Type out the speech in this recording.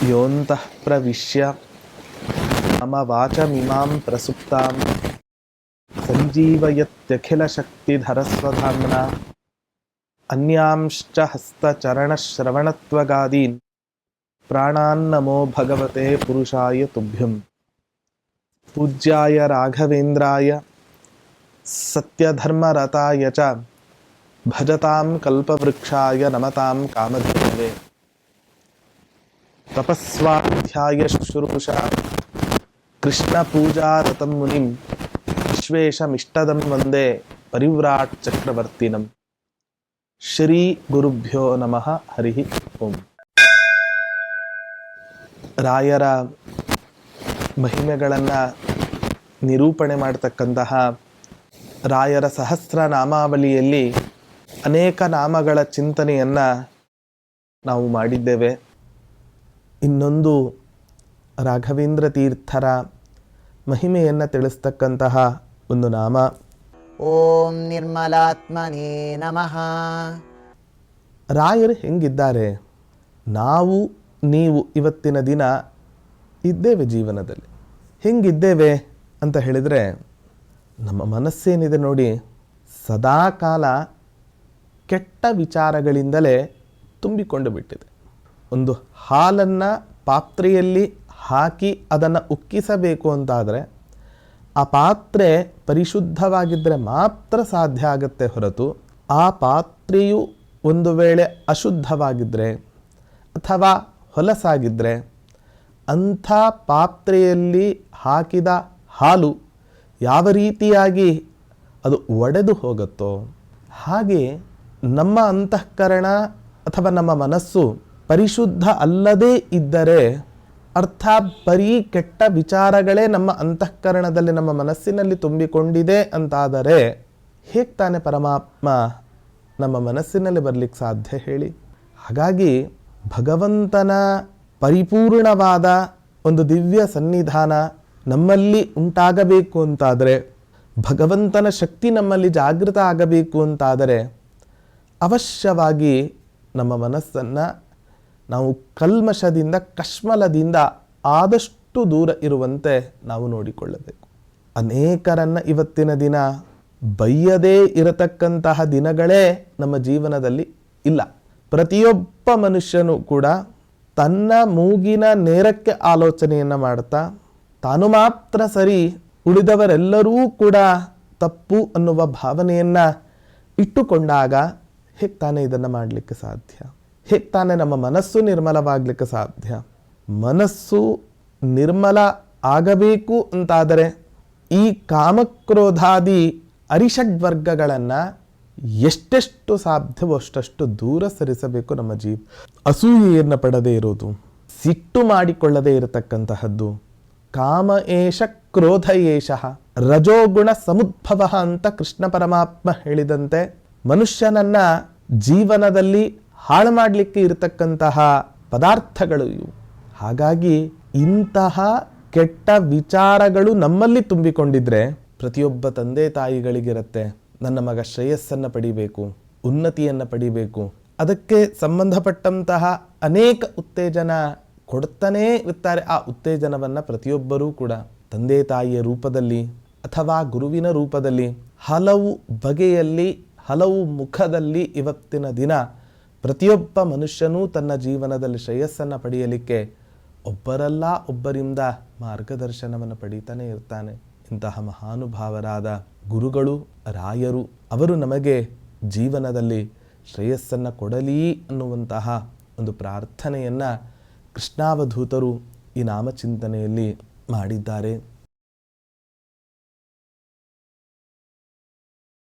ಯೋಂತಃ ಪ್ರವಿಶ್ಯ ಮಮ ವಾಚಮಿಮಾಂ ಪ್ರಸುಪ್ತಾಂ ಸಂಜೀವಯತ್ಯಖಿಲಶಕ್ತಿಧರಸ್ವಧಾಮ್ನಾ ಅನ್ಯಾಂಶ್ಚ ಹಸ್ತಚರಣಶ್ರವಣತ್ವಗಾದೀನ್ ಪ್ರಾಣಾನ್ನಮೋ ಭಗವತೆ ಪುರುಷಾಯ ತುಭ್ಯಂ. ಪೂಜ್ಯಾಯ ರಾಘವೇಂದ್ರಾಯ ಸತ್ಯಧರ್ಮರತಾಯ ಚ ಭಜತಾಂ ಕಲ್ಪವೃಕ್ಷಾಯ ನಮತಾಂ ಕಾಮಧೇನವೇ. ತಪಸ್ವಾಧ್ಯಾಯ ಶುಶ್ರೂಷಾ ಕೃಷ್ಣಪೂಜಾರತಂ ಮುನಿಂ ವಿಶ್ವೇಶಮಿಷ್ಟದಂ ವಂದೇ ಪರಿವ್ರಾಟ್ ಚಕ್ರವರ್ತಿನಂ. ಶ್ರೀ ಗುರುಭ್ಯೋ ನಮಃ. ಹರಿ ಓಂ. ರಾಯರ ಮಹಿಮೆಗಳನ್ನು ನಿರೂಪಣೆ ಮಾಡತಕ್ಕಂತಹ ರಾಯರ ಸಹಸ್ರ ನಾಮಾವಳಿಯಲ್ಲಿ ಅನೇಕ ನಾಮಗಳ ಚಿಂತನೆಯನ್ನು ನಾವು ಮಾಡಿದ್ದೇವೆ. ಇನ್ನೊಂದು ರಾಘವೇಂದ್ರ ತೀರ್ಥರ ಮಹಿಮೆಯನ್ನು ತಿಳಿಸ್ತಕ್ಕಂತಹ ಒಂದು ನಾಮ ಓಂ ನಿರ್ಮಲಾತ್ಮನೇ ನಮಃ. ರಾಯರು ಹೆಂಗಿದ್ದಾರೆ? ನಾವು ನೀವು ಇವತ್ತಿನ ದಿನ ಇದ್ದೇವೆ ಜೀವನದಲ್ಲಿ. ಹೆಂಗಿದ್ದೇವೆ ಅಂತ ಹೇಳಿದರೆ, ನಮ್ಮ ಮನಸ್ಸೇನಿದೆ ನೋಡಿ, ಸದಾಕಾಲ ಕೆಟ್ಟ ವಿಚಾರಗಳಿಂದಲೇ ತುಂಬಿಕೊಂಡು ಬಿಟ್ಟಿದೆ. ಒಂದು ಹಾಲನ್ನು ಪಾತ್ರೆಯಲ್ಲಿ ಹಾಕಿ ಅದನ್ನು ಉಕ್ಕಿಸಬೇಕು ಅಂತಾದರೆ ಆ ಪಾತ್ರೆ ಪರಿಶುದ್ಧವಾಗಿದ್ದರೆ ಮಾತ್ರ ಸಾಧ್ಯ ಆಗುತ್ತೆ ಹೊರತು, ಆ ಪಾತ್ರೆಯು ಒಂದು ವೇಳೆ ಅಶುದ್ಧವಾಗಿದ್ದರೆ ಅಥವಾ ಹೊಲಸಾಗಿದ್ದರೆ ಅಂಥ ಪಾತ್ರೆಯಲ್ಲಿ ಹಾಕಿದ ಹಾಲು ಯಾವ ರೀತಿಯಾಗಿ ಅದು ಒಡೆದು ಹೋಗುತ್ತೋ ಹಾಗೆ ನಮ್ಮ ಅಂತಃಕರಣ ಅಥವಾ ನಮ್ಮ ಮನಸ್ಸು ಪರಿಶುದ್ಧ ಅಲ್ಲದೇ ಇದ್ದರೆ, ಅರ್ಥಾತ್ ಬರೀ ಕೆಟ್ಟ ವಿಚಾರಗಳೇ ನಮ್ಮ ಅಂತಃಕರಣದಲ್ಲಿ ನಮ್ಮ ಮನಸ್ಸಿನಲ್ಲಿ ತುಂಬಿಕೊಂಡಿದೆ ಅಂತಾದರೆ ಹೇಗೆ ತಾನೇ ಪರಮಾತ್ಮ ನಮ್ಮ ಮನಸ್ಸಿನಲ್ಲಿ ಬರಲಿಕ್ಕೆ ಸಾಧ್ಯ ಹೇಳಿ? ಹಾಗಾಗಿ ಭಗವಂತನ ಪರಿಪೂರ್ಣವಾದ ಒಂದು ದಿವ್ಯ ಸನ್ನಿಧಾನ ನಮ್ಮಲ್ಲಿ ಉಂಟಾಗಬೇಕು ಅಂತಾದರೆ, ಭಗವಂತನ ಶಕ್ತಿ ನಮ್ಮಲ್ಲಿ ಜಾಗೃತ ಆಗಬೇಕು ಅಂತಾದರೆ ಅವಶ್ಯವಾಗಿ ನಮ್ಮ ಮನಸ್ಸನ್ನು ನಾವು ಕಲ್ಮಶದಿಂದ ಕಶ್ಮಲದಿಂದ ಆದಷ್ಟು ದೂರ ಇರುವಂತೆ ನಾವು ನೋಡಿಕೊಳ್ಳಬೇಕು. ಅನೇಕರನ್ನು ಇವತ್ತಿನ ದಿನ ಬೈಯದೇ ಇರತಕ್ಕಂತಹ ದಿನಗಳೇ ನಮ್ಮ ಜೀವನದಲ್ಲಿ ಇಲ್ಲ. ಪ್ರತಿಯೊಬ್ಬ ಮನುಷ್ಯನು ಕೂಡ ತನ್ನ ಮೂಗಿನ ನೇರಕ್ಕೆ ಆಲೋಚನೆಯನ್ನು ಮಾಡ್ತಾ ತಾನು ಮಾತ್ರ ಸರಿ, ಉಳಿದವರೆಲ್ಲರೂ ಕೂಡ ತಪ್ಪು ಅನ್ನುವ ಭಾವನೆಯನ್ನು ಇಟ್ಟುಕೊಂಡಾಗ ಹೇಗೆ ತಾನೇ ಇದನ್ನು ಮಾಡಲಿಕ್ಕೆ ಸಾಧ್ಯ? ಹೇಗೆ ತಾನೇ ನಮ್ಮ ಮನಸ್ಸು ನಿರ್ಮಲವಾಗಲಿಕ್ಕೆ ಸಾಧ್ಯ? ಮನಸ್ಸು ನಿರ್ಮಲ ಆಗಬೇಕು ಅಂತಾದರೆ ಈ ಕಾಮಕ್ರೋಧಾದಿ ಅರಿಷಡ್ವರ್ಗಗಳನ್ನು ಎಷ್ಟೆಷ್ಟು ಸಾಧ್ಯವೋ ಅಷ್ಟಷ್ಟು ದೂರ ಸರಿಸಬೇಕು. ನಮ್ಮ ಅಸೂಯೆಯನ್ನು ಪಡದೇ ಇರೋದು, ಸಿಟ್ಟು ಮಾಡಿಕೊಳ್ಳದೇ ಇರತಕ್ಕಂತಹದ್ದು, ಕಾಮ ಏಷ ಕ್ರೋಧ ಏಷಃ ರಜೋಗುಣ ಸಮುದ್ಭವ ಅಂತ ಕೃಷ್ಣ ಪರಮಾತ್ಮ ಹೇಳಿದಂತೆ ಮನುಷ್ಯನನ್ನ ಜೀವನದಲ್ಲಿ ಹಾಳು ಮಾಡಲಿಕ್ಕೆ ಇರತಕ್ಕಂತಹ ಪದಾರ್ಥಗಳು ಇವು. ಹಾಗಾಗಿ ಇಂತಹ ಕೆಟ್ಟ ವಿಚಾರಗಳು ನಮ್ಮಲ್ಲಿ ತುಂಬಿಕೊಂಡಿದ್ರೆ ಪ್ರತಿಯೊಬ್ಬ ತಂದೆ ತಾಯಿಗಳಿಗಿರುತ್ತೆ, ನನ್ನ ಮಗ ಶ್ರೇಯಸ್ಸನ್ನು ಪಡಿಬೇಕು, ಉನ್ನತಿಯನ್ನು ಪಡಿಬೇಕು, ಅದಕ್ಕೆ ಸಂಬಂಧಪಟ್ಟಂತಹ ಅನೇಕ ಉತ್ತೇಜನ ಕೊಡ್ತಾನೇ ಇರ್ತಾರೆ. ಆ ಉತ್ತೇಜನವನ್ನು ಪ್ರತಿಯೊಬ್ಬರೂ ಕೂಡ ತಂದೆ ತಾಯಿಯ ರೂಪದಲ್ಲಿ ಅಥವಾ ಗುರುವಿನ ರೂಪದಲ್ಲಿ ಹಲವು ಬಗೆಯಲ್ಲಿ ಹಲವು ಮುಖದಲ್ಲಿ ಇವತ್ತಿನ ದಿನ ಪ್ರತಿಯೊಬ್ಬ ಮನುಷ್ಯನೂ ತನ್ನ ಜೀವನದಲ್ಲಿ ಶ್ರೇಯಸ್ಸನ್ನು ಪಡೆಯಲಿಕ್ಕೆ ಒಬ್ಬರಲ್ಲ ಒಬ್ಬರಿಂದ ಮಾರ್ಗದರ್ಶನವನ್ನು ಪಡೀತಾನೆ ಇರ್ತಾನೆ. ಇಂತಹ ಮಹಾನುಭಾವರಾದ ಗುರುಗಳು, ರಾಯರು, ಅವರು ನಮಗೆ ಜೀವನದಲ್ಲಿ ಶ್ರೇಯಸ್ಸನ್ನು ಕೊಡಲಿ ಅನ್ನುವಂತಹ ಒಂದು ಪ್ರಾರ್ಥನೆಯನ್ನು ಕೃಷ್ಣಾವಧೂತರು ಈ ನಾಮಚಿಂತನೆಯಲ್ಲಿ ಮಾಡಿದ್ದಾರೆ.